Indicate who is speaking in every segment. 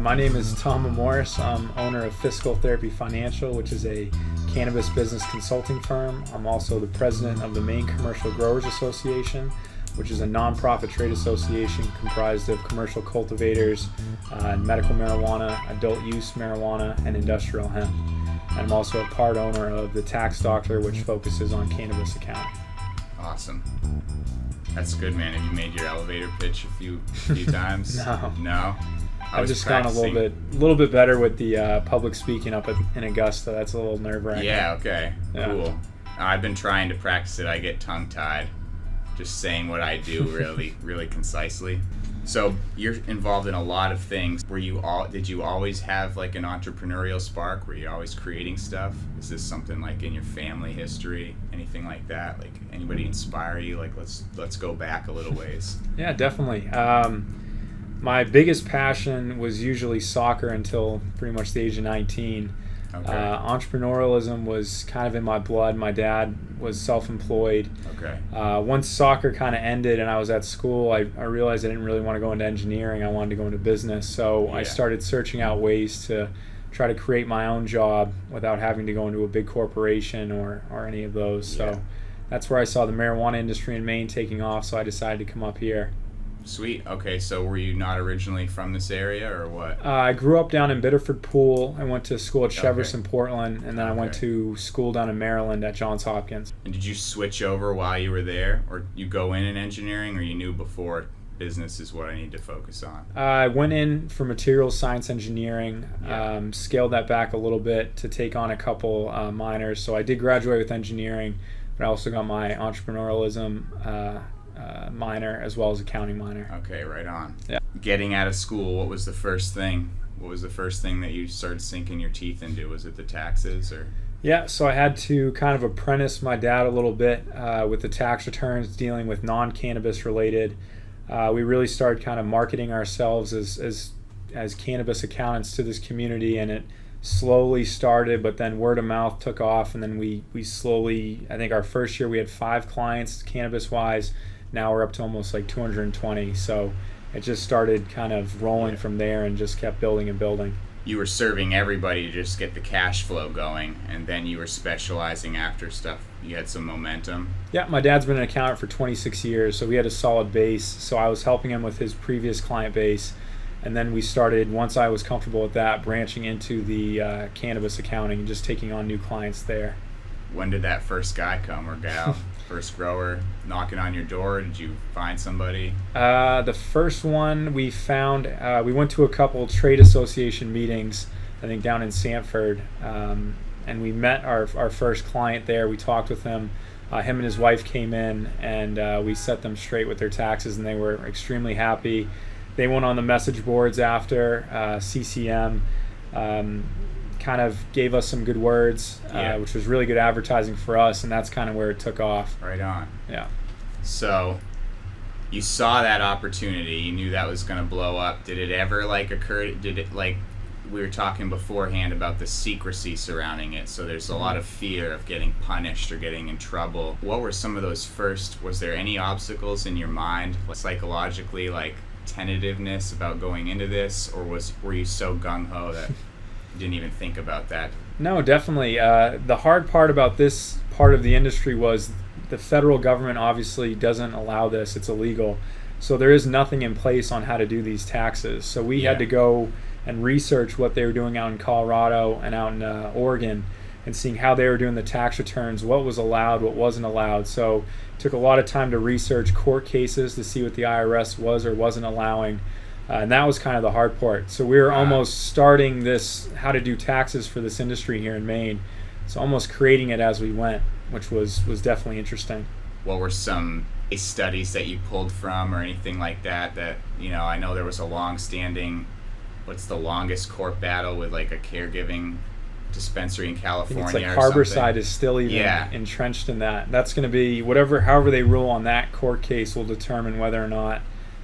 Speaker 1: My name is Tom Mourmouras. I'm owner of Fiscal Therapy Financial, which is a cannabis business consulting firm. I'm also the president of the Maine Commercial Growers Association, which is a nonprofit trade association comprised of commercial cultivators, medical marijuana, adult use marijuana, and industrial hemp. And I'm also a part owner of the Tax Doctor, which focuses on cannabis accounting.
Speaker 2: Awesome. That's good, man. Have you made your elevator pitch a few times? No?
Speaker 1: I've just gone a little bit better with the public speaking up in Augusta. That's a little nerve-wracking.
Speaker 2: Yeah, okay. Yeah. Cool. I've been trying to practice it. I get tongue-tied just saying what I do really concisely. So you're involved in a lot of things. Did you always have like an entrepreneurial spark? Were you always creating stuff? Is this something like in your family history? Anything like that? Like anybody inspire you? Like let's go back a little ways.
Speaker 1: Yeah, definitely. My biggest passion was usually soccer until pretty much the age of 19. Okay. Entrepreneurialism was kind of in my blood. My dad was self-employed.
Speaker 2: Okay.
Speaker 1: Once soccer kind of ended and I was at school, I realized I didn't really want to go into engineering. I wanted to go into business. So I started searching out ways to try to create my own job without having to go into a big corporation or any of those. So that's where I saw the marijuana industry in Maine taking off, so I decided to come up here.
Speaker 2: Sweet. Okay, so were you not originally from this area or what?
Speaker 1: I grew up down in Biddeford Pool. I went to school at Cheverus in Portland, and then I went to school down in Maryland at Johns Hopkins.
Speaker 2: And did you switch over while you were there, or you go in engineering, or you knew before business is what I need to focus on?
Speaker 1: I went in for materials science engineering, scaled that back a little bit to take on a couple minors. So I did graduate with engineering, but I also got my entrepreneurialism minor as well as accounting minor.
Speaker 2: Okay, right on.
Speaker 1: Yeah.
Speaker 2: Getting out of school, what was the first thing? What was the first thing that you started sinking your teeth into? Was it the taxes or?
Speaker 1: Yeah, so I had to kind of apprentice my dad a little bit with the tax returns, dealing with non-cannabis related. We really started kind of marketing ourselves as cannabis accountants to this community, and it slowly started, but then word of mouth took off, and then we slowly, I think our first year we had 5 clients cannabis wise. Now we're up to almost like 220. So it just started kind of rolling from there and just kept building and building.
Speaker 2: You were serving everybody to just get the cash flow going, and then you were specializing after stuff. You had some momentum.
Speaker 1: Yeah, my dad's been an accountant for 26 years, so we had a solid base. So I was helping him with his previous client base. And then we started, once I was comfortable with that, branching into the cannabis accounting and just taking on new clients there.
Speaker 2: When did that first guy come or gal, first grower knocking on your door? Did you find somebody?
Speaker 1: The first one we found, we went to a couple trade association meetings, I think down in Sanford, and we met our first client there. We talked with him. Him and his wife came in, and we set them straight with their taxes, and they were extremely happy. They went on the message boards after, CCM, kind of gave us some good words, which was really good advertising for us, and that's kind of where it took off.
Speaker 2: Right on.
Speaker 1: Yeah.
Speaker 2: So you saw that opportunity, you knew that was going to blow up. Did it ever occur, we were talking beforehand about the secrecy surrounding it, so there's a lot of fear of getting punished or getting in trouble. What were some of those was there any obstacles in your mind, psychologically, tentativeness about going into this, or were you so gung-ho that you didn't even think about that?
Speaker 1: No, definitely. The hard part about this part of the industry was the federal government obviously doesn't allow this. It's illegal. So there is nothing in place on how to do these taxes. So we had to go and research what they were doing out in Colorado and out in Oregon, and seeing how they were doing the tax returns, what was allowed, what wasn't allowed. So it took a lot of time to research court cases to see what the IRS was or wasn't allowing. And that was kind of the hard part. So we were almost starting this, how to do taxes for this industry here in Maine. So almost creating it as we went, which was definitely interesting.
Speaker 2: What were some case studies that you pulled from or anything like that, I know there was a long-standing, what's the longest court battle with a caregiving dispensary in California?
Speaker 1: I think it's Harborside is still even entrenched in that. That's going to be however they rule on that court case will determine whether or not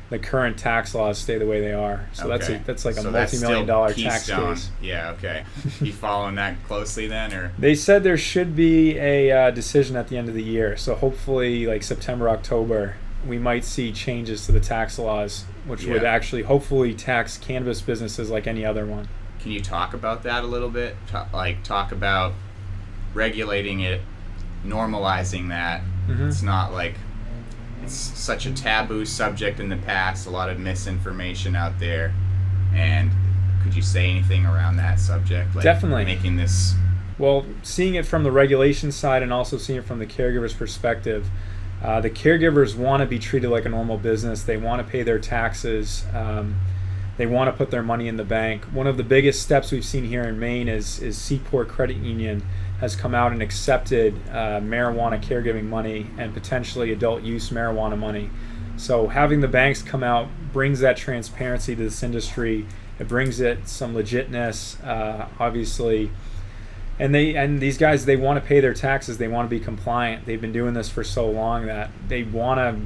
Speaker 1: the current tax laws stay the way they are. So
Speaker 2: Okay.
Speaker 1: that's like a
Speaker 2: So that's
Speaker 1: multi-million-dollar
Speaker 2: still
Speaker 1: tax
Speaker 2: Keystone.
Speaker 1: case.
Speaker 2: Yeah, okay. You following that closely then, or?
Speaker 1: They said there should be a decision at the end of the year. So hopefully, like September, October, we might see changes to the tax laws, which would
Speaker 2: Yeah.
Speaker 1: actually hopefully tax cannabis businesses like any other one.
Speaker 2: Can you talk about that a little bit? Talk about regulating it, normalizing that.
Speaker 1: Mhm.
Speaker 2: It's not like it's such a taboo subject in the past, a lot of misinformation out there. And could you say anything around that subject? Like
Speaker 1: Definitely.
Speaker 2: making this.
Speaker 1: Well, seeing it from the regulation side and also seeing it from the caregiver's perspective, the caregivers want to be treated like a normal business. They want to pay their taxes. They want to put their money in the bank. One of the biggest steps we've seen here in Maine is Seaport Credit Union has come out and accepted marijuana caregiving money and potentially adult use marijuana money. So having the banks come out brings that transparency to this industry. It brings it some legitness, obviously. And these guys, they want to pay their taxes. They want to be compliant. They've been doing this for so long that they want to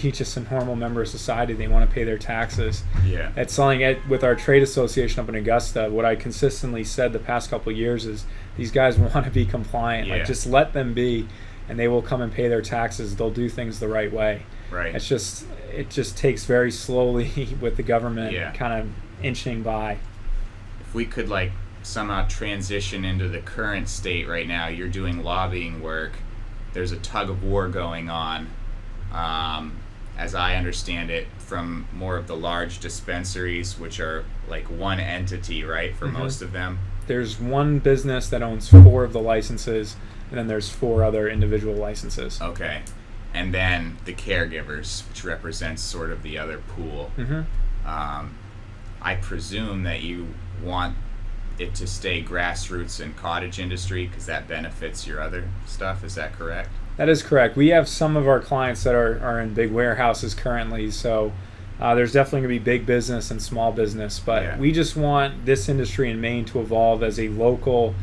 Speaker 1: be just a normal member of society. They want to pay their taxes.
Speaker 2: Yeah.
Speaker 1: It's something with our trade association up in Augusta. What I consistently said the past couple of years is these guys want to be compliant.
Speaker 2: Yeah.
Speaker 1: Like, just let them be, and they will come and pay their taxes. They'll do things the right way.
Speaker 2: Right.
Speaker 1: It just takes very slowly with the government
Speaker 2: Yeah.
Speaker 1: kind of inching by.
Speaker 2: If we could like somehow transition into the current state right now, you're doing lobbying work. There's a tug of war going on, as I understand it, from more of the large dispensaries, which are like one entity, right, for most of them.
Speaker 1: There's one business that owns 4 of the licenses, and then there's 4 other individual licenses.
Speaker 2: Okay. And then the caregivers, which represents sort of the other pool.
Speaker 1: Mm-hmm.
Speaker 2: I presume that you want it to stay grassroots and cottage industry because that benefits your other stuff. Is that correct?
Speaker 1: That is correct. We have some of our clients that are in big warehouses currently, so there's definitely going to be big business and small business, but
Speaker 2: Yeah.
Speaker 1: we just want this industry in Maine to evolve as a local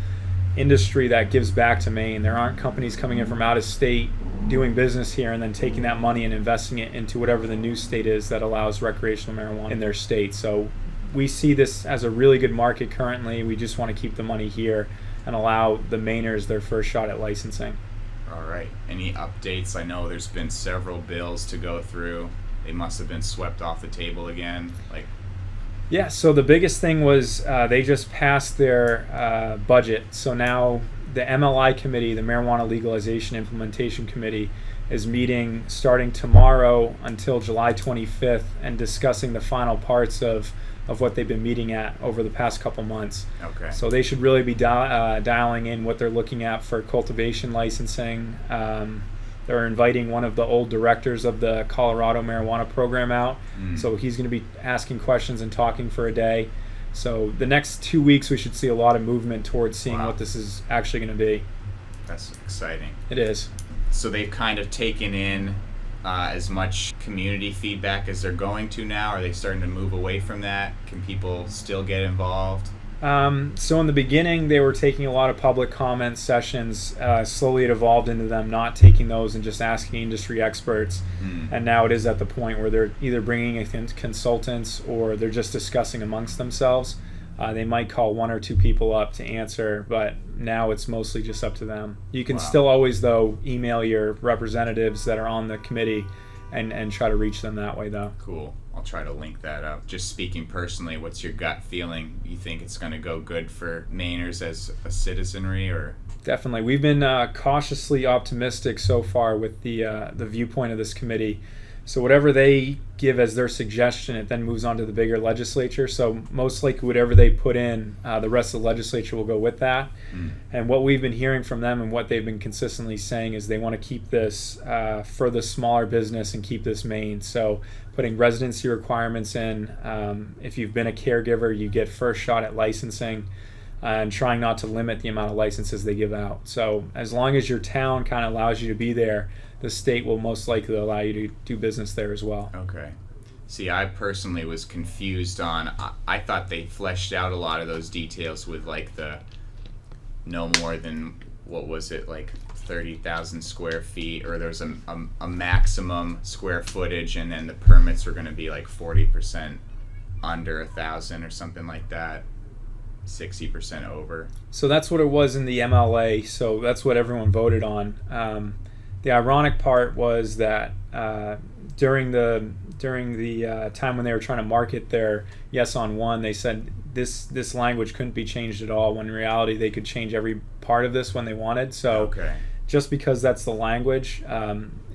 Speaker 1: industry that gives back to Maine. There aren't companies coming in from out of state doing business here and then taking that money and investing it into whatever the new state is that allows recreational marijuana in their state. So we see this as a really good market currently. We just want to keep the money here and allow the Mainers their first shot at licensing.
Speaker 2: All right. Any updates? I know there's been several bills to go through. They must have been swept off the table again. Like,
Speaker 1: Yeah, so the biggest thing was they just passed their budget. So now the MLI committee, the Marijuana Legalization Implementation Committee, is meeting starting tomorrow until July 25th and discussing the final parts of what they've been meeting at over the past couple months.
Speaker 2: okay.
Speaker 1: So they should really be dialing in what they're looking at for cultivation licensing. They're inviting one of the old directors of the Colorado marijuana program out. So he's going to be asking questions and talking for a day. So the next 2 weeks we should see a lot of movement towards seeing
Speaker 2: Wow.
Speaker 1: what this is actually going to be.
Speaker 2: That's exciting.
Speaker 1: It is.
Speaker 2: So they've kind of taken in as much community feedback as they're going to now? Are they starting to move away from that? Can people still get involved?
Speaker 1: So in the beginning, they were taking a lot of public comment sessions. Slowly it evolved into them not taking those and just asking industry experts. And now it is at the point where they're either bringing in consultants or they're just discussing amongst themselves. They might call 1 or 2 people up to answer, but now it's mostly just up to them. You can still always, though, email your representatives that are on the committee and try to reach them that way, though.
Speaker 2: Cool. I'll try to link that up. Just speaking personally, what's your gut feeling? You think it's going to go good for Mainers as a citizenry, or?
Speaker 1: Definitely. We've been cautiously optimistic so far with the viewpoint of this committee. So whatever they give as their suggestion, it then moves on to the bigger legislature. So most likely whatever they put in, the rest of the legislature will go with that. And what we've been hearing from them and what they've been consistently saying is they want to keep this for the smaller business and keep this Maine. So putting residency requirements in. If you've been a caregiver, you get first shot at licensing. And trying not to limit the amount of licenses they give out. So as long as your town kind of allows you to be there, the state will most likely allow you to do business there as well.
Speaker 2: Okay. See, I personally was confused on, I thought they fleshed out a lot of those details with like the no more than, what was it, like 30,000 square feet, or there's a maximum square footage, and then the permits were going to be like 40% under 1,000 or something like that, 60% over.
Speaker 1: So that's what it was in the MLA. So that's what everyone voted on. The ironic part was that during the time when they were trying to market their Yes on One, they said this language couldn't be changed at all, when in reality they could change every part of this when they wanted. So
Speaker 2: Okay.
Speaker 1: just because that's the language,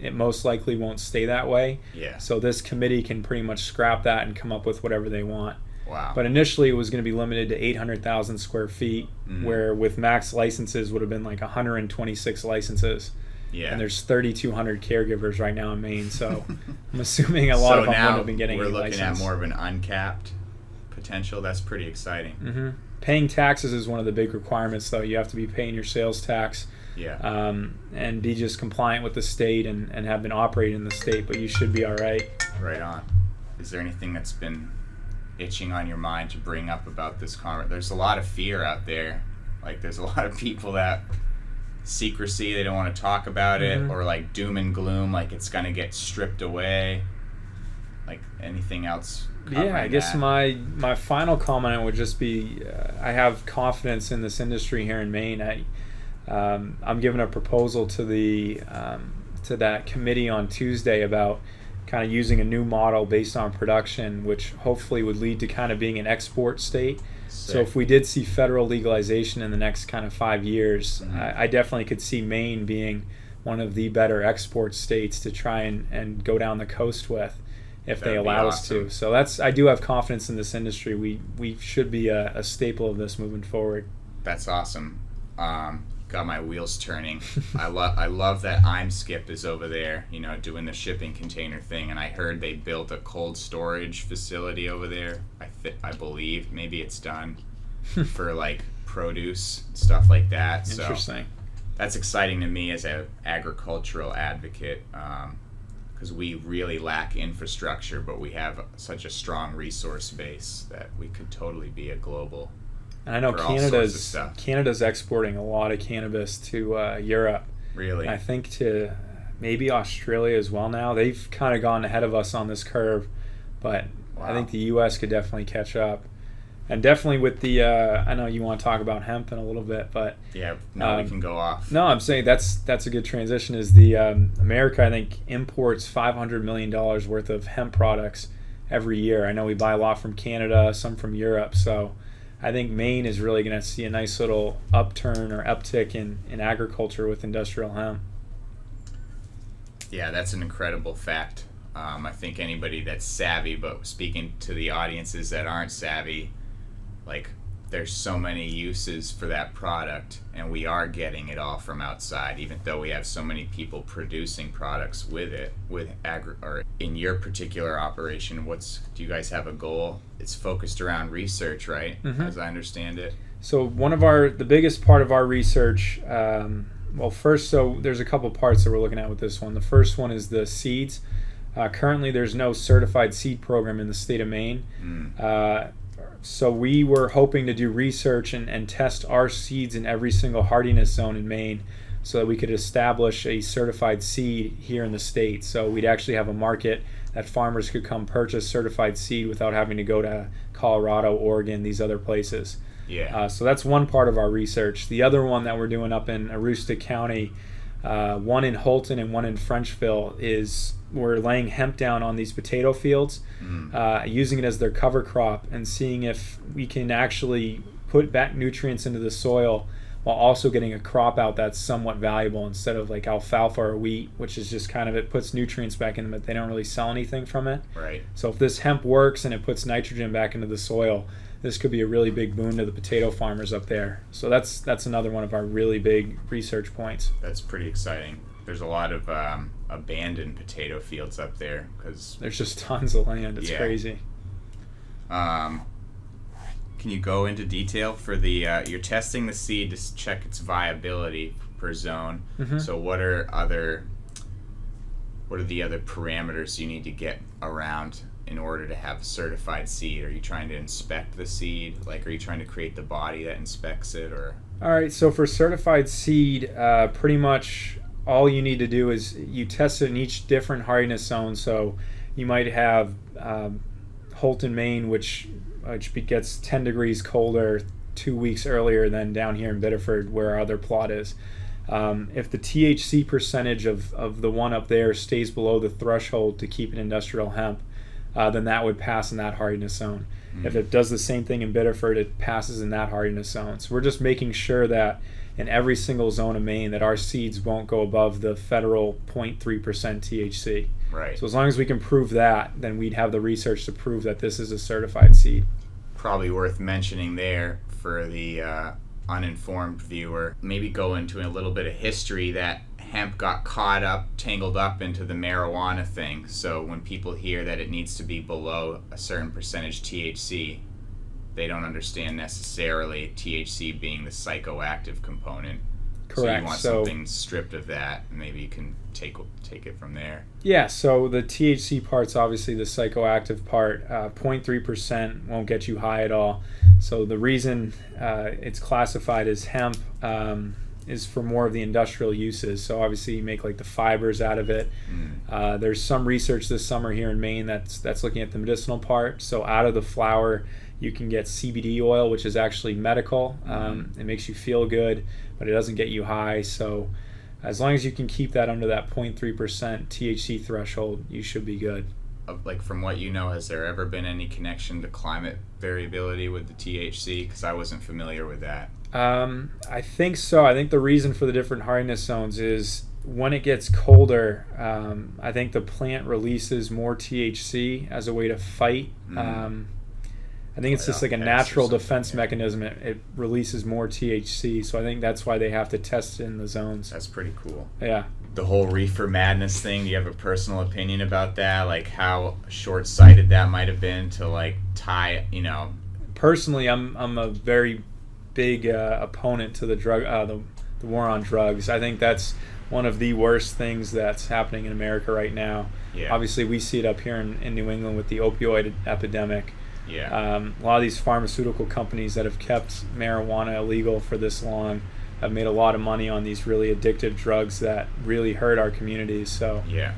Speaker 1: it most likely won't stay that way.
Speaker 2: Yeah.
Speaker 1: So this committee can pretty much scrap that and come up with whatever they want.
Speaker 2: Wow.
Speaker 1: But initially it was going to be limited to 800,000 square feet,
Speaker 2: Mhm.
Speaker 1: where with max licenses would have been like 126 licenses.
Speaker 2: Yeah.
Speaker 1: And there's 3,200 caregivers right now in Maine, so I'm assuming a lot of them wouldn't have been getting
Speaker 2: we're
Speaker 1: any
Speaker 2: looking
Speaker 1: license.
Speaker 2: at more of an uncapped potential. That's pretty exciting.
Speaker 1: Mm-hmm. Paying taxes is one of the big requirements, though. You have to be paying your sales tax,
Speaker 2: Yeah.
Speaker 1: and be just compliant with the state and have been operating in the state, but you should be all right.
Speaker 2: Right on. Is there anything that's been itching on your mind to bring up about this conference? There's a lot of fear out there. Like, there's a lot of people that secrecy, they don't want to talk about it, or like doom and gloom, like it's going to get stripped away. Like, anything else?
Speaker 1: Yeah, I guess
Speaker 2: that?
Speaker 1: my final comment would just be I have confidence in this industry here in Maine. I'm giving a proposal to to that committee on Tuesday about kind of using a new model based on production, which hopefully would lead to kind of being an export state.
Speaker 2: Sick.
Speaker 1: So if we did see federal legalization in the next kind of 5 years, I definitely could see Maine being one of the better export states to try and go down the coast with, if they
Speaker 2: That'd be
Speaker 1: allow us
Speaker 2: awesome.
Speaker 1: to. So I do have confidence in this industry. We should be a staple of this moving forward.
Speaker 2: That's awesome. Got my wheels turning. I love that Skip is over there, doing the shipping container thing. And I heard they built a cold storage facility over there. I believe maybe it's done for like produce, stuff like that.
Speaker 1: Interesting.
Speaker 2: So that's exciting to me as an agricultural advocate, because we really lack infrastructure, but we have such a strong resource base that we could totally be a global.
Speaker 1: And I know
Speaker 2: for all sorts of stuff.
Speaker 1: Canada's exporting a lot of cannabis to Europe.
Speaker 2: Really?
Speaker 1: And I think to maybe Australia as well now. They've kind of gone ahead of us on this curve, but
Speaker 2: Wow.
Speaker 1: I think the U.S. could definitely catch up. And definitely with the, I know you want to talk about hemp in a little bit, but
Speaker 2: Yeah, we can go off.
Speaker 1: no, I'm saying that's a good transition. Is the America, I think, imports $500 million worth of hemp products every year. I know we buy a lot from Canada, some from Europe, so I think Maine is really going to see a nice little upturn or uptick in agriculture with industrial hemp.
Speaker 2: Yeah, that's an incredible fact. I think anybody that's savvy, but speaking to the audiences that aren't savvy, like, there's so many uses for that product, and we are getting it all from outside, even though we have so many people producing products with it. Or in your particular operation, do you guys have a goal? It's focused around research, right? As I understand it.
Speaker 1: So the biggest part of our research, so there's a couple parts that we're looking at with this one. The first one is the seeds. Currently, there's no certified seed program in the state of Maine. So we were hoping to do research and test our seeds in every single hardiness zone in Maine so that we could establish a certified seed here in the state. So we'd actually have a market that farmers could come purchase certified seed without having to go to Colorado, Oregon, these other places.
Speaker 2: Yeah.
Speaker 1: So that's one part of our research. The other one that we're doing up in Aroostook County, one in Holton and one in Frenchville, is we're laying hemp down on these potato fields, using it as their cover crop and seeing if we can actually put back nutrients into the soil while also getting a crop out that's somewhat valuable, instead of like alfalfa or wheat, which is just kind of, it puts nutrients back in them, but they don't really sell anything from it.
Speaker 2: Right.
Speaker 1: So if this hemp works and it puts nitrogen back into the soil, this could be a really big boon to the potato farmers up there. So that's another one of our really big research points.
Speaker 2: That's pretty exciting. There's a lot of abandoned potato fields up there because
Speaker 1: there's just tons of land. It's crazy.
Speaker 2: Can you go into detail for the you're testing the seed to check its viability per zone? So what are the other parameters you need to get around in order to have a certified seed? Are you trying to inspect the seed? Like, are you trying to create the body that inspects it, or
Speaker 1: All right, so for certified seed, pretty much all you need to do is you test it in each different hardiness zone. So you might have Holton, Maine, which gets 10 degrees colder 2 weeks earlier than down here in Biddeford, where our other plot is. If the THC percentage of the one up there stays below the threshold to keep an industrial hemp, then that would pass in that hardiness zone. If it does the same thing in Biddeford, it passes in that hardiness zone. So we're just making sure that in every single zone of Maine that our seeds won't go above the federal 0.3% THC.
Speaker 2: Right.
Speaker 1: So as long as we can prove that, then we'd have the research to prove that this is a certified seed.
Speaker 2: Probably worth mentioning there for the uninformed viewer, maybe go into a little bit of history that hemp got tangled up into the marijuana thing. So when people hear that it needs to be below a certain percentage THC, they don't understand necessarily THC being the psychoactive component.
Speaker 1: Correct.
Speaker 2: So you want something stripped of that, and maybe you can take it from there.
Speaker 1: Yeah, so the THC part's obviously the psychoactive part. 0.3% won't get you high at all. So the reason it's classified as hemp is for more of the industrial uses. So obviously you make like the fibers out of it. There's some research this summer here in Maine that's looking at the medicinal part. So out of the flower you can get CBD oil, which is actually medical. It makes you feel good, but it doesn't get you high. So as long as you can keep that under that 0.3% THC threshold, you should be good.
Speaker 2: Like, from what you know, has there ever been any connection to climate variability with the THC? Because I wasn't familiar with that.
Speaker 1: I think so. I think the reason for the different hardiness zones is when it gets colder, I think the plant releases more THC as a way to fight. I think it's just like a natural defense mechanism. It releases more THC, so I think that's why they have to test it in the zones.
Speaker 2: That's pretty cool.
Speaker 1: Yeah.
Speaker 2: The whole reefer madness thing, do you have a personal opinion about that? Like how short-sighted that might have been to like tie,
Speaker 1: Personally, I'm a very big opponent to the drug, the war on drugs. I think that's one of the worst things that's happening in America right now.
Speaker 2: Yeah.
Speaker 1: Obviously, we see it up here in New England with the opioid epidemic.
Speaker 2: Yeah.
Speaker 1: A lot of these pharmaceutical companies that have kept marijuana illegal for this long have made a lot of money on these really addictive drugs that really hurt our communities. So
Speaker 2: yeah,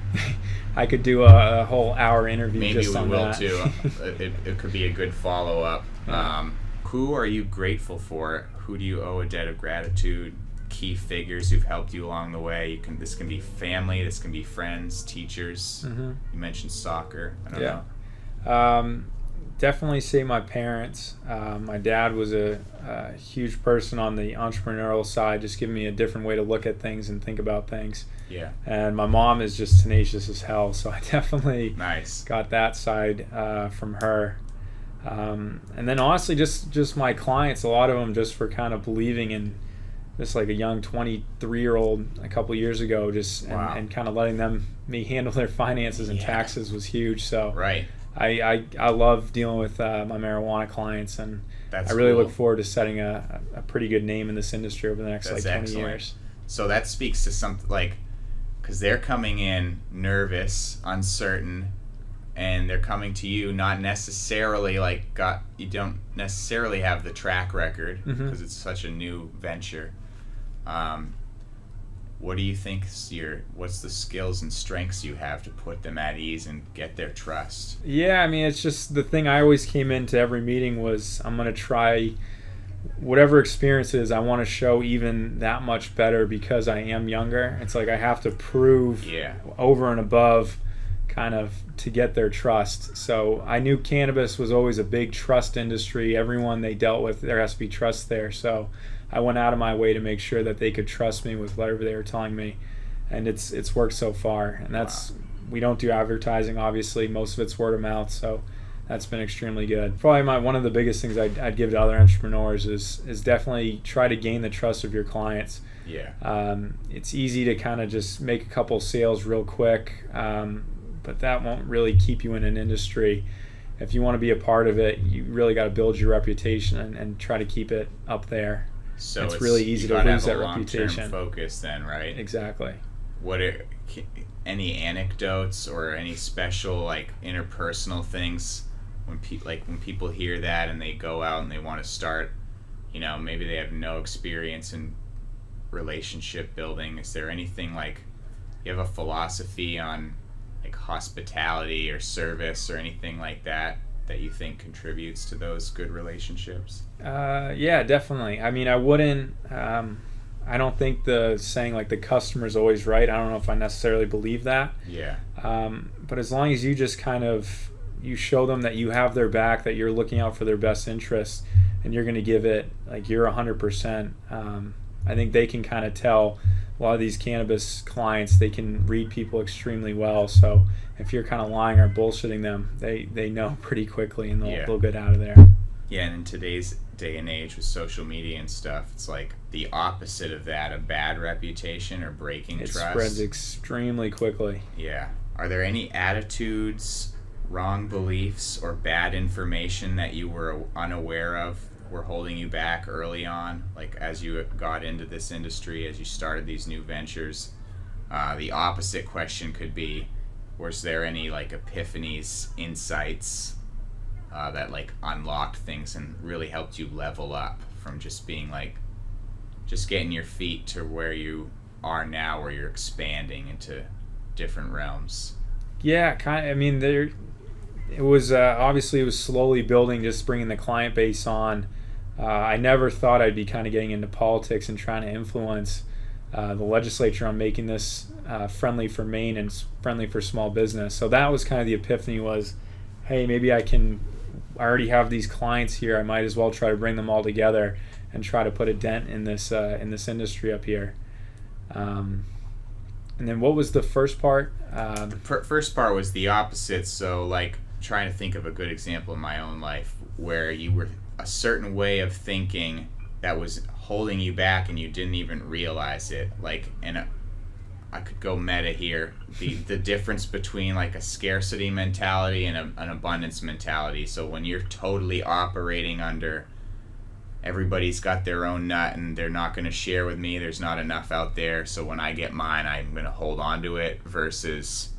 Speaker 1: I could do a whole hour interview just on that.
Speaker 2: Maybe we will too. It could be a good follow-up. Yeah. Who are you grateful for? Who do you owe a debt of gratitude? Key figures who've helped you along the way. This can be family, this can be friends, teachers. You mentioned soccer. I don't know.
Speaker 1: Definitely say my parents. My dad was a huge person on the entrepreneurial side, just giving me a different way to look at things and think about things.
Speaker 2: Yeah.
Speaker 1: And my mom is just tenacious as hell, so I definitely
Speaker 2: nice.
Speaker 1: Got that side from her. And then honestly, just my clients, a lot of them just for kind of believing in just like a young 23-year-old a couple years ago, just
Speaker 2: wow.
Speaker 1: and kind of letting me handle their finances and taxes was huge. So
Speaker 2: right.
Speaker 1: I love dealing with my marijuana clients, and
Speaker 2: That's
Speaker 1: I really
Speaker 2: cool.
Speaker 1: look forward to setting a pretty good name in this industry over the next
Speaker 2: That's
Speaker 1: 20
Speaker 2: excellent.
Speaker 1: years.
Speaker 2: So that speaks to something like, because they're coming in nervous, uncertain, and they're coming to you not necessarily you don't necessarily have the track record because it's such a new venture. What do you think what's the skills and strengths you have to put them at ease and get their trust?
Speaker 1: Yeah, I mean, it's just the thing I always came into every meeting was I'm going to try whatever experience is, I want to show even that much better because I am younger. It's like I have to prove over and above kind of to get their trust. So I knew cannabis was always a big trust industry. Everyone they dealt with, there has to be trust there. So I went out of my way to make sure that they could trust me with whatever they were telling me, and it's worked so far. And that's we don't do advertising, obviously. Most of it's word of mouth, so that's been extremely good. Probably one of the biggest things I'd give to other entrepreneurs is definitely try to gain the trust of your clients.
Speaker 2: Yeah.
Speaker 1: It's easy to kind of just make a couple sales real quick, but that won't really keep you in an industry. If you want to be a part of it, you really got to build your reputation and try to keep it up there.
Speaker 2: So
Speaker 1: it's really easy to lose that reputation.
Speaker 2: Focus then, right?
Speaker 1: Exactly.
Speaker 2: What are any anecdotes or any special interpersonal things when people hear that and they go out and they want to start, maybe they have no experience in relationship building. Is there anything like, you have a philosophy on like hospitality or service or anything like that you think contributes to those good relationships?
Speaker 1: Yeah, definitely. I mean, I wouldn't, I don't think the saying like the customer's always right, I don't know if I necessarily believe that.
Speaker 2: Yeah.
Speaker 1: But as long as you just kind of, you show them that you have their back, that you're looking out for their best interests, and you're going to give it like you're 100%, I think they can kind of tell. A lot of these cannabis clients, they can read people extremely well. So if you're kind of lying or bullshitting them, they know pretty quickly, and they'll get out of there.
Speaker 2: Yeah, and in today's day and age with social media and stuff, it's like the opposite of that, a bad reputation or breaking trust. It
Speaker 1: spreads extremely quickly.
Speaker 2: Yeah. Are there any attitudes, wrong beliefs, or bad information that you were unaware of were holding you back early on, like as you got into this industry, as you started these new ventures? The opposite question could be, was there any like epiphanies, insights that like unlocked things and really helped you level up from just being like, just getting your feet to where you are now, where you're expanding into different realms? Yeah,
Speaker 1: kind of. I mean, it was obviously it was slowly building, just bringing the client base on. I never thought I'd be kind of getting into politics and trying to influence the legislature on making this friendly for Maine and friendly for small business. So that was kind of the epiphany, was, hey, maybe I already have these clients here, I might as well try to bring them all together and try to put a dent in this industry up here. And then what was the first part?
Speaker 2: First part was the opposite. So like trying to think of a good example in my own life where you were a certain way of thinking that was holding you back and you didn't even realize it. Like, and I could go meta here. The difference between like a scarcity mentality and an abundance mentality. So when you're totally operating under everybody's got their own nut and they're not going to share with me, there's not enough out there, so when I get mine I'm going to hold on to it, versus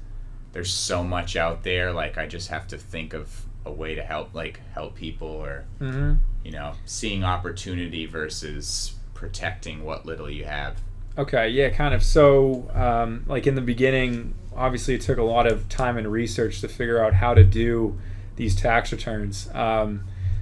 Speaker 2: there's so much out there, like I just have to think of a way to help people, or seeing opportunity versus protecting what little you have.
Speaker 1: Okay, yeah, kind of. So like in the beginning, obviously it took a lot of time and research to figure out how to do these tax returns.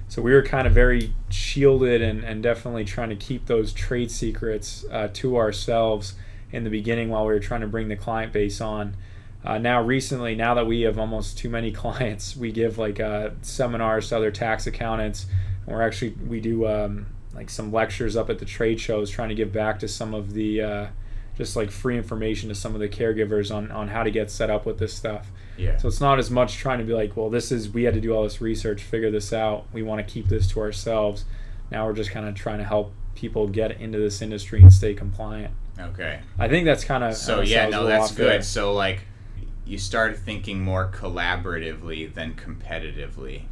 Speaker 1: So we were kind of very shielded and definitely trying to keep those trade secrets to ourselves in the beginning while we were trying to bring the client base on. Now recently, now that we have almost too many clients, we give like seminars to other tax accountants, and we do like some lectures up at the trade shows, trying to give back to some of the just like free information to some of the caregivers on how to get set up with this stuff.
Speaker 2: Yeah.
Speaker 1: So it's not as much trying to be like, well, we had to do all this research, figure this out, we want to keep this to ourselves. Now we're just kind of trying to help people get into this industry and stay compliant.
Speaker 2: Okay.
Speaker 1: I think that's kind of
Speaker 2: that's good. There. So like you started thinking more collaboratively than competitively.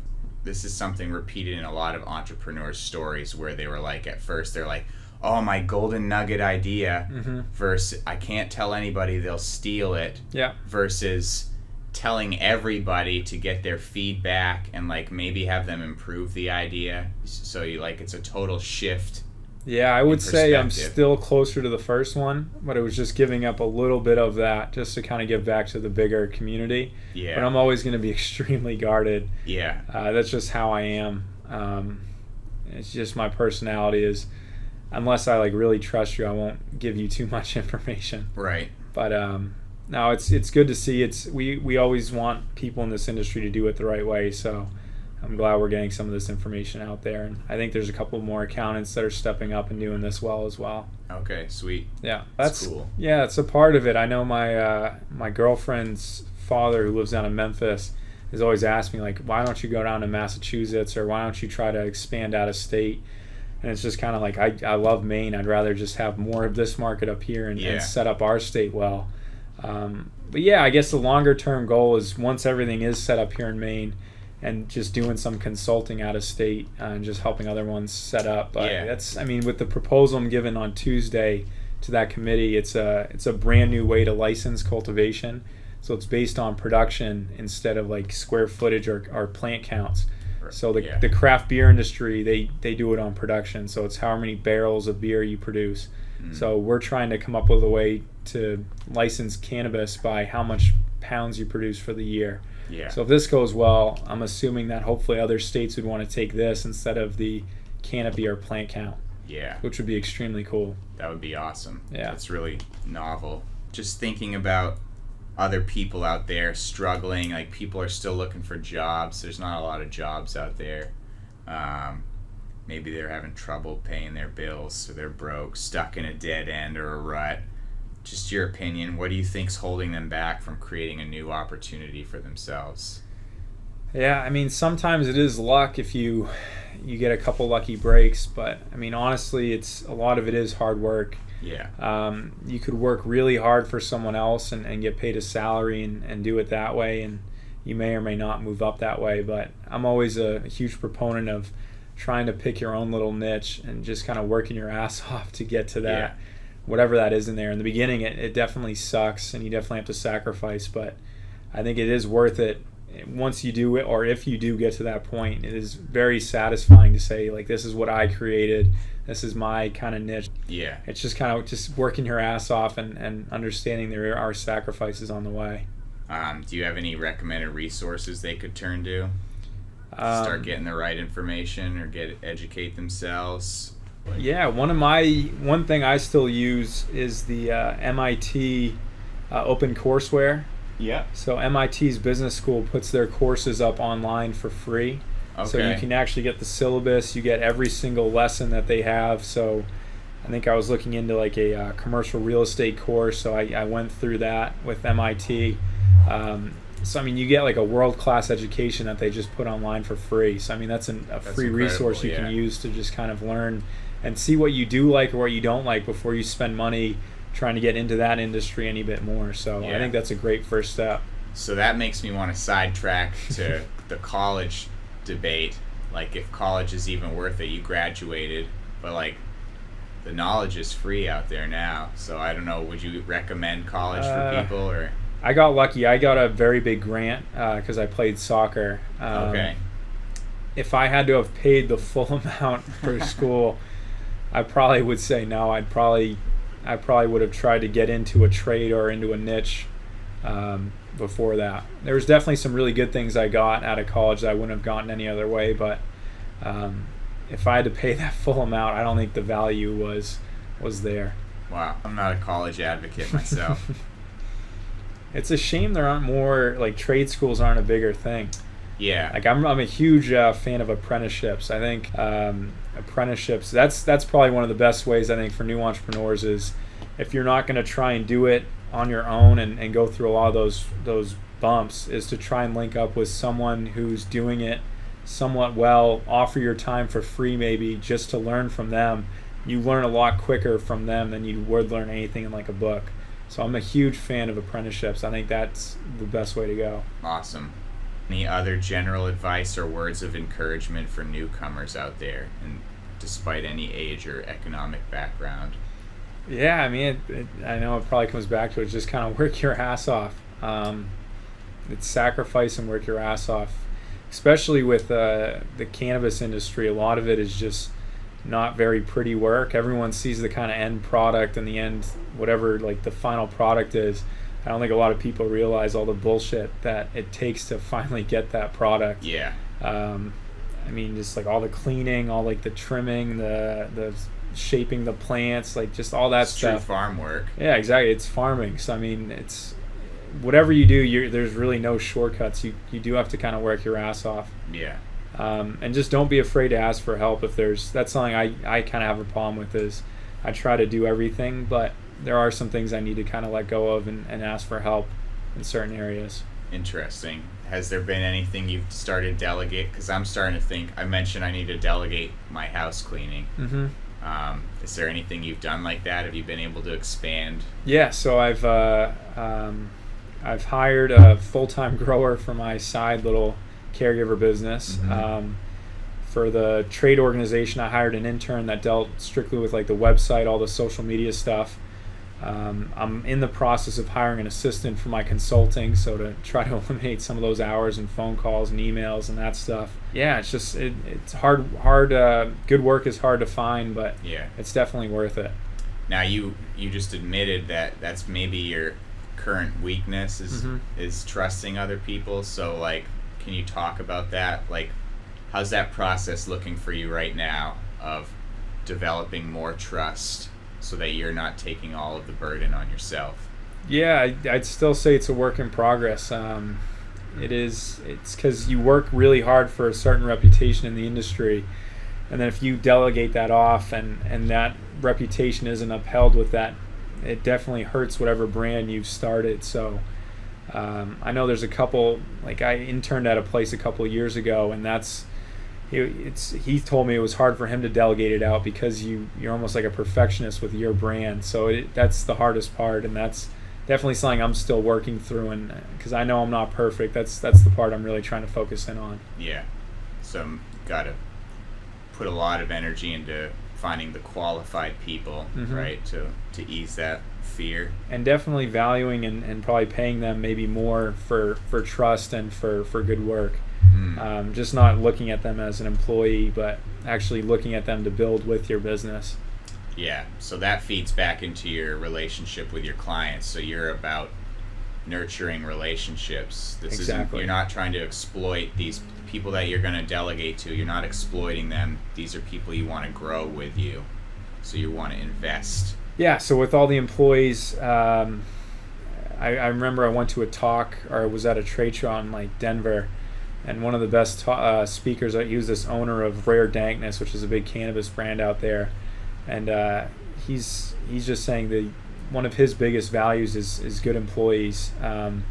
Speaker 2: This is something repeated in a lot of entrepreneurs' stories, where they were like, at first they're like, oh, my golden nugget idea, versus I can't tell anybody, they'll steal it, versus telling everybody to get their feedback and like maybe have them improve the idea. So you like, it's a total shift.
Speaker 1: Yeah, I would say I'm still closer to the first one, but it was just giving up a little bit of that just to kind of give back to the bigger community.
Speaker 2: Yeah.
Speaker 1: But I'm always going to be extremely guarded.
Speaker 2: Yeah.
Speaker 1: That's just how I am. It's just my personality is, unless I like really trust you, I won't give you too much information.
Speaker 2: Right.
Speaker 1: But no, it's good to see. We always want people in this industry to do it the right way. So I'm glad we're getting some of this information out there, and I think there's a couple more accountants that are stepping up and doing this well as well.
Speaker 2: Okay, sweet.
Speaker 1: Yeah,
Speaker 2: that's cool.
Speaker 1: Yeah, it's a part of it. I know my girlfriend's father, who lives down in Memphis, has always asked me like, why don't you go down to Massachusetts, or why don't you try to expand out of state? And it's just kind of like, I love Maine. I'd rather just have more of this market up here and set up our state well. But yeah, I guess the longer term goal is, once everything is set up here in Maine, and just doing some consulting out of state and just helping other ones set up. But that's, I mean, with the proposal I'm given on Tuesday to that committee, it's a brand new way to license cultivation. So it's based on production instead of like square footage or plant counts. So the craft beer industry, they do it on production. So it's how many barrels of beer you produce. So we're trying to come up with a way to license cannabis by how much pounds you produce for the year.
Speaker 2: Yeah.
Speaker 1: So if this goes well, I'm assuming that hopefully other states would want to take this instead of the canopy or plant count.
Speaker 2: Yeah.
Speaker 1: Which would be extremely cool.
Speaker 2: That would be awesome.
Speaker 1: Yeah.
Speaker 2: It's really novel. Just thinking about other people out there struggling, like people are still looking for jobs. There's not a lot of jobs out there. Maybe they're having trouble paying their bills, so they're broke, stuck in a dead end or a rut. Just your opinion, what do you think's holding them back from creating a new opportunity for themselves?
Speaker 1: Yeah, I mean, sometimes it is luck if you get a couple lucky breaks, but I mean, honestly, a lot of it is hard work.
Speaker 2: Yeah.
Speaker 1: You could work really hard for someone else and get paid a salary and do it that way, and you may or may not move up that way, but I'm always a huge proponent of trying to pick your own little niche and just kind of working your ass off to get to that, whatever that is in there. In the beginning, it definitely sucks, and you definitely have to sacrifice, but I think it is worth it. Once you do it, or if you do get to that point, it is very satisfying to say, like, this is what I created, this is my kind of niche.
Speaker 2: Yeah.
Speaker 1: It's just kind of just working your ass off and understanding there are sacrifices on the way.
Speaker 2: Do you have any recommended resources they could turn to? Start getting the right information or educate themselves?
Speaker 1: Yeah, one thing I still use is the MIT OpenCourseWare.
Speaker 2: Yeah.
Speaker 1: So MIT's business school puts their courses up online for free.
Speaker 2: Okay.
Speaker 1: So you can actually get the syllabus, you get every single lesson that they have. So I think I was looking into like a commercial real estate course, so I went through that with MIT. So I mean, you get like a world-class education that they just put online for free. So I mean, that's free
Speaker 2: incredible,
Speaker 1: resource you can use to just kind of learn and see what you do like or what you don't like before you spend money trying to get into that industry any bit more. So I think that's a great first step.
Speaker 2: So that makes me want to sidetrack to the college debate. Like, if college is even worth it, you graduated, but like the knowledge is free out there now. So I don't know, would you recommend college for people? Or
Speaker 1: I got lucky. I got a very big grant because I played soccer.
Speaker 2: Okay.
Speaker 1: If I had to have paid the full amount for school, I probably would say no. I probably would have tried to get into a trade or into a niche before that. There was definitely some really good things I got out of college that I wouldn't have gotten any other way, but if I had to pay that full amount, I don't think the value was there.
Speaker 2: Wow. I'm not a college advocate myself.
Speaker 1: It's a shame there aren't more, like, trade schools aren't a bigger thing.
Speaker 2: Yeah.
Speaker 1: Like, I'm a huge fan of apprenticeships. I think apprenticeships, that's probably one of the best ways, I think, for new entrepreneurs is if you're not going to try and do it on your own and go through a lot of those bumps, is to try and link up with someone who's doing it somewhat well, offer your time for free maybe just to learn from them. You learn a lot quicker from them than you would learn anything in like a book. So I'm a huge fan of apprenticeships. I think that's the best way to go.
Speaker 2: Awesome. Any other general advice or words of encouragement for newcomers out there, and despite any age or economic background?
Speaker 1: Yeah, I mean, I know it probably comes back to it. Just kind of work your ass off. It's sacrifice and work your ass off. Especially with the cannabis industry, a lot of it is just not very pretty work. Everyone sees the kind of end product and the end, whatever like the final product is. I don't think a lot of people realize all the bullshit that it takes to finally get that product.
Speaker 2: Yeah.
Speaker 1: I mean, just like all the cleaning, all like the trimming, the shaping the plants, like just all that stuff.
Speaker 2: True farm work.
Speaker 1: Yeah, exactly. It's farming. So I mean, it's whatever you do, there's really no shortcuts. You do have to kind of work your ass off.
Speaker 2: Yeah.
Speaker 1: And just don't be afraid to ask for help. That's something I kind of have a problem with, is I try to do everything, but there are some things I need to kind of let go of and ask for help in certain areas.
Speaker 2: Interesting. Has there been anything you've started Delegate? Because I'm starting to think, I mentioned I need to delegate my house cleaning.
Speaker 1: Mm-hmm.
Speaker 2: Is there anything you've done like that? Have you been able to expand?
Speaker 1: Yeah, so I've hired a full-time grower for my side little caregiver business.
Speaker 2: Mm-hmm.
Speaker 1: For the trade organization, I hired an intern that dealt strictly with like the website, all the social media stuff. I'm in the process of hiring an assistant for my consulting, so to try to eliminate some of those hours and phone calls and emails and that stuff. Yeah, it's just it's hard. Good work is hard to find, but
Speaker 2: Yeah.
Speaker 1: it's definitely worth it.
Speaker 2: Now you just admitted that that's maybe your current weakness is trusting other people. So like, can you talk about that? Like, how's that process looking for you right now of developing more trust so that you're not taking all of the burden on yourself?
Speaker 1: Yeah, I'd still say it's a work in progress. It's because you work really hard for a certain reputation in the industry, and then if you delegate that off and that reputation isn't upheld with that, it definitely hurts whatever brand you've started. So I know there's a couple, like I interned at a place a couple of years ago, and he told me it was hard for him to delegate it out because you're almost like a perfectionist with your brand. So that's the hardest part, and that's definitely something I'm still working through, and because I know I'm not perfect, that's the part I'm really trying to focus in on.
Speaker 2: Yeah. So gotta put a lot of energy into finding the qualified people, right, to ease that fear.
Speaker 1: And definitely valuing and probably paying them maybe more for trust and for good work. Just not looking at them as an employee, but actually looking at them to build with your business.
Speaker 2: Yeah, so that feeds back into your relationship with your clients. So you're about nurturing relationships.
Speaker 1: Exactly.
Speaker 2: You're not trying to exploit these people that you're going to delegate to. You're not exploiting them. These are people you want to grow with you. So you want to invest. Yeah,
Speaker 1: so with all the employees, I remember I went to a talk, or I was at a trade show in like Denver, and one of the best speakers, he was this owner of Rare Dankness, which is a big cannabis brand out there, and he's just saying that one of his biggest values is good employees, and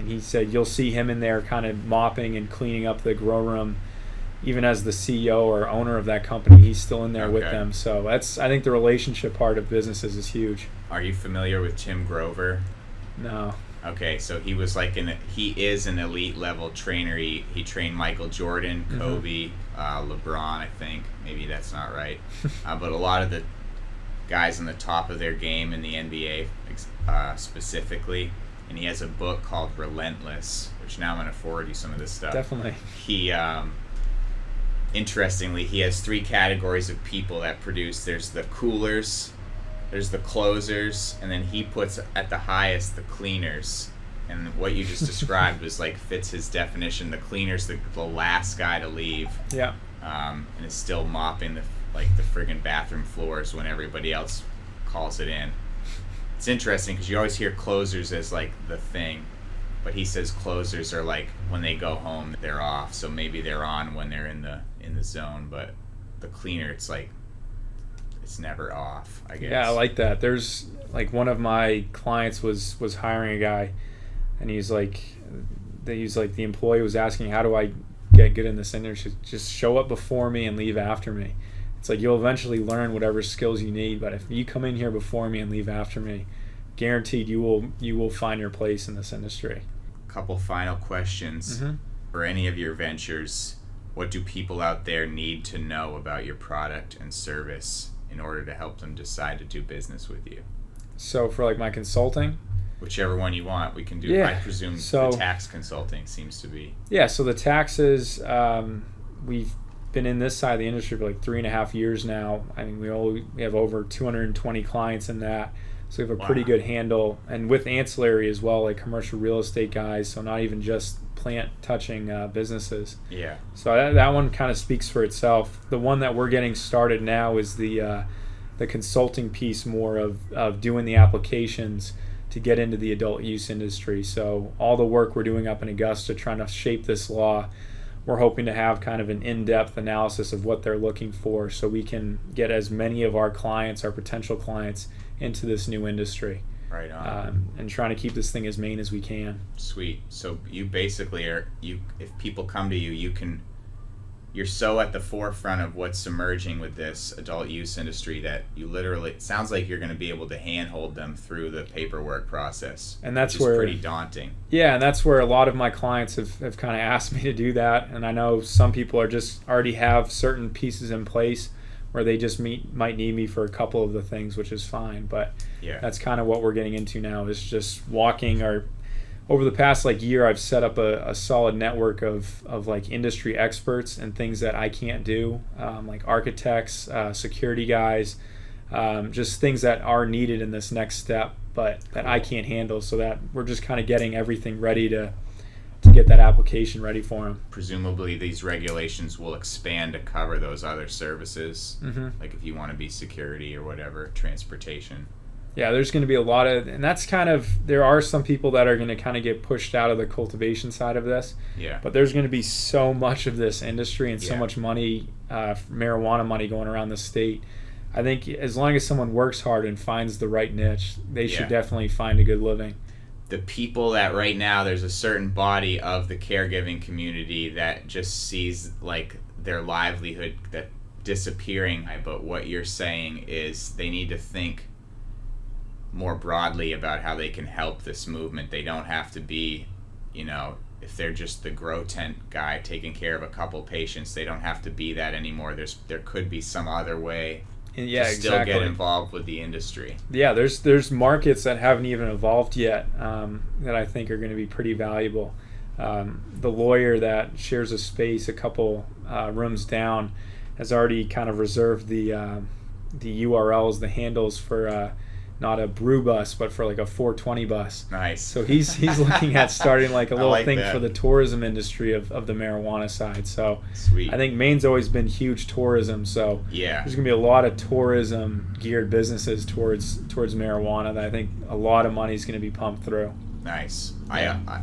Speaker 1: he said you'll see him in there kind of mopping and cleaning up the grow room, even as the CEO or owner of that company. He's still in there with them. So I think the relationship part of businesses is huge.
Speaker 2: Are you familiar with Tim Grover?
Speaker 1: No.
Speaker 2: Okay, so he was like he is an elite level trainer. He trained Michael Jordan, Kobe, LeBron, I think. Maybe that's not right. But a lot of the guys on the top of their game in the NBA specifically. And he has a book called Relentless, which now I'm going to forward you some of this stuff.
Speaker 1: Definitely.
Speaker 2: He, interestingly, he has 3 categories of people that produce. There's the coolers, there's the closers, and then he puts at the highest the cleaners. And what you just described was like fits his definition. The cleaner's the last guy to leave.
Speaker 1: Yeah.
Speaker 2: And is still mopping the friggin' bathroom floors when everybody else calls it in. It's interesting because you always hear closers as like the thing, but he says closers are like when they go home they're off, so maybe they're on when they're in the zone, but the cleaner, it's like it's never off, I guess.
Speaker 1: Yeah, I like that. There's like one of my clients was hiring a guy, and he's like the employee was asking, how do I get good in this industry? Just show up before me and leave after me. It's like you'll eventually learn whatever skills you need, but if you come in here before me and leave after me, guaranteed you will find your place in this industry.
Speaker 2: Couple final questions. For any of your ventures, what do people out there need to know about your product and service in order to help them decide to do business with you?
Speaker 1: So for like my consulting?
Speaker 2: Whichever one you want, we can do.
Speaker 1: Yeah.
Speaker 2: I presume the tax consulting seems to be. Yeah,
Speaker 1: so the taxes, we've been in this side of the industry for like 3.5 years now. I mean, we have over 220 clients in that, so we have a pretty good handle. And with ancillary as well, like commercial real estate guys, so not even just plant touching businesses.
Speaker 2: Yeah.
Speaker 1: So that one kind of speaks for itself. The one that we're getting started now is the consulting piece, more of doing the applications to get into the adult use industry. So all the work we're doing up in Augusta trying to shape this law, we're hoping to have kind of an in-depth analysis of what they're looking for so we can get as many of our clients, our potential clients, into this new industry.
Speaker 2: Right on.
Speaker 1: And trying to keep this thing as Maine as we can.
Speaker 2: Sweet. So you basically if people come to you, you're so at the forefront of what's emerging with this adult use industry that you literally, it sounds like you're going to be able to handhold them through the paperwork process.
Speaker 1: And that's
Speaker 2: which is pretty daunting.
Speaker 1: Yeah, and that's where a lot of my clients have kind of asked me to do that. And I know some people are just already have certain pieces in place, where they just might need me for a couple of the things, which is fine. But
Speaker 2: Yeah.
Speaker 1: that's kind of what we're getting into now, is just walking our. Over the past year, I've set up a solid network of like industry experts and things that I can't do, like architects, security guys, just things that are needed in this next step, but that I can't handle. So that we're just kind of getting everything ready to get that application ready for them.
Speaker 2: Presumably, these regulations will expand to cover those other services, like if you want to be security or whatever, transportation.
Speaker 1: Yeah, there's going to be a lot of, and that's kind of, there are some people that are going to kind of get pushed out of the cultivation side of this.
Speaker 2: Yeah.
Speaker 1: But there's going to be so much of this industry and so
Speaker 2: Yeah.
Speaker 1: much money, marijuana money going around the state. I think as long as someone works hard and finds the right niche, they should definitely find a good living.
Speaker 2: The people that right now, there's a certain body of the caregiving community that just sees like their livelihood that disappearing. But what you're saying is they need to think more broadly about how they can help this movement. They don't have to be, if they're just the grow tent guy taking care of a couple patients, they don't have to be that anymore. There could be some other way to still get involved with the industry.
Speaker 1: Yeah, there's markets that haven't even evolved yet that I think are going to be pretty valuable. The lawyer that shares a space a couple rooms down has already kind of reserved the URLs, the handles for not a brew bus, but for like a 420 bus.
Speaker 2: Nice.
Speaker 1: So he's looking at starting like a little thing
Speaker 2: that.
Speaker 1: for the tourism industry of the marijuana side. So
Speaker 2: Sweet.
Speaker 1: I think Maine's always been huge tourism. So
Speaker 2: Yeah.
Speaker 1: there's gonna be a lot of tourism geared businesses towards marijuana that I think a lot of money is gonna be pumped through.
Speaker 2: Nice.
Speaker 1: Yeah.
Speaker 2: I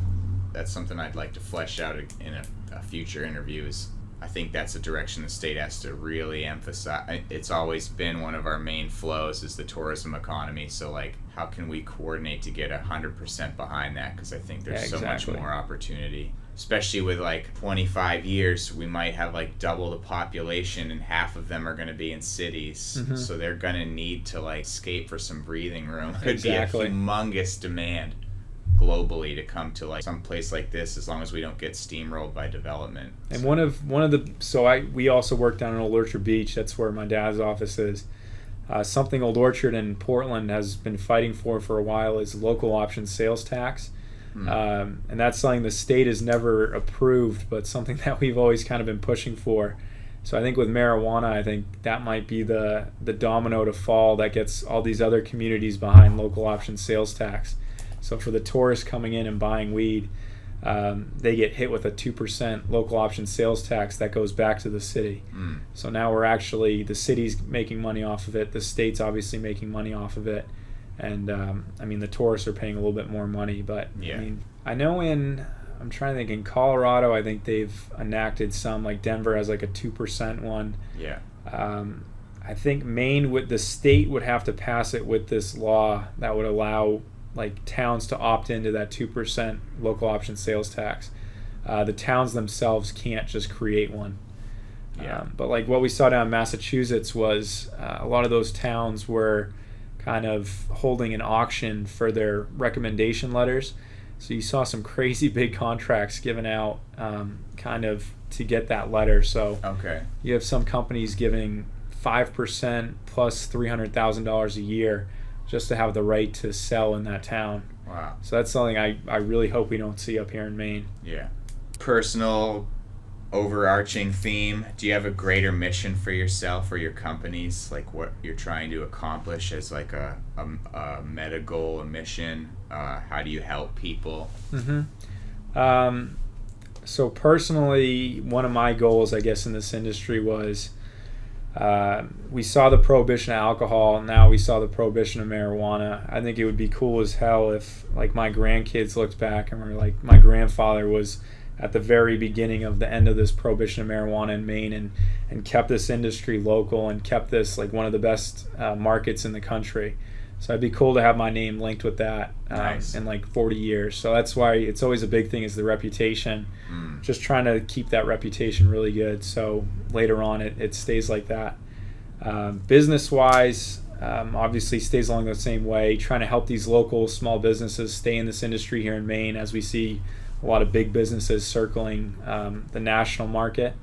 Speaker 2: that's something I'd like to flesh out in a future interview. Is I think that's a direction the state has to really emphasize. It's always been one of our main flows is the tourism economy. So like, how can we coordinate to get 100% behind that? Because I think there's so much more opportunity. Especially with like 25 years, we might have like double the population and half of them are going to be in cities. So they're going to need to like escape for some breathing room. Could be a humongous demand globally to come to like some place like this, as long as we don't get steamrolled by development.
Speaker 1: And we also work down in Old Orchard Beach. That's where my dad's office is. Something Old Orchard and Portland has been fighting for a while is local option sales tax. And that's something the state has never approved, but something that we've always kind of been pushing for. So I think with marijuana, I think that might be the domino to fall that gets all these other communities behind local option sales tax. So for the tourists coming in and buying weed, they get hit with a 2% local option sales tax that goes back to the city. So now the city's making money off of it. The state's obviously making money off of it. And the tourists are paying a little bit more money. But I know I'm trying to think, in Colorado, I think they've enacted some, like Denver has like a 2% one.
Speaker 2: Yeah.
Speaker 1: I think Maine, the state would have to pass it with this law that would allow like towns to opt into that 2% local option sales tax. The towns themselves can't just create one. But like what we saw down in Massachusetts was a lot of those towns were kind of holding an auction for their recommendation letters. So you saw some crazy big contracts given out kind of to get that letter. So you have some companies giving 5% plus $300,000 a year just to have the right to sell in that town.
Speaker 2: Wow.
Speaker 1: So that's something I really hope we don't see up here in Maine.
Speaker 2: Yeah. Personal overarching theme, do you have a greater mission for yourself or your companies, like what you're trying to accomplish as like a meta goal, a mission? How do you help people?
Speaker 1: So personally, one of my goals, I guess, in this industry was we saw the prohibition of alcohol. Now we saw the prohibition of marijuana. I think it would be cool as hell if like my grandkids looked back and were like, my grandfather was at the very beginning of the end of this prohibition of marijuana in Maine and kept this industry local and kept this like one of the best markets in the country. So it'd be cool to have my name linked with that in like 40 years. So that's why it's always a big thing is the reputation. Just trying to keep that reputation really good. So later on it stays like that. Business-wise, obviously stays along the same way. Trying to help these local small businesses stay in this industry here in Maine as we see a lot of big businesses circling the national market.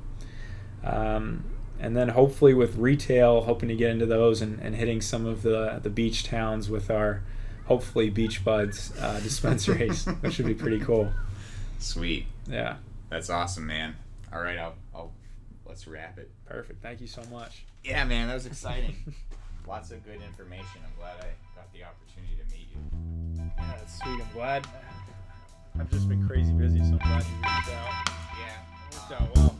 Speaker 1: And then hopefully with retail, hoping to get into those and hitting some of the beach towns with our hopefully Beach Buds dispensaries, which should be pretty cool.
Speaker 2: Sweet.
Speaker 1: Yeah.
Speaker 2: That's awesome, man. All right, I'll let's wrap it.
Speaker 1: Perfect. Thank you so much.
Speaker 2: Yeah, man, that was exciting. Lots of good information. I'm glad I got the opportunity to meet you.
Speaker 1: Yeah, that's sweet. I'm glad. I've just been crazy busy, so I'm glad you reached out.
Speaker 2: Yeah.
Speaker 1: It worked out well.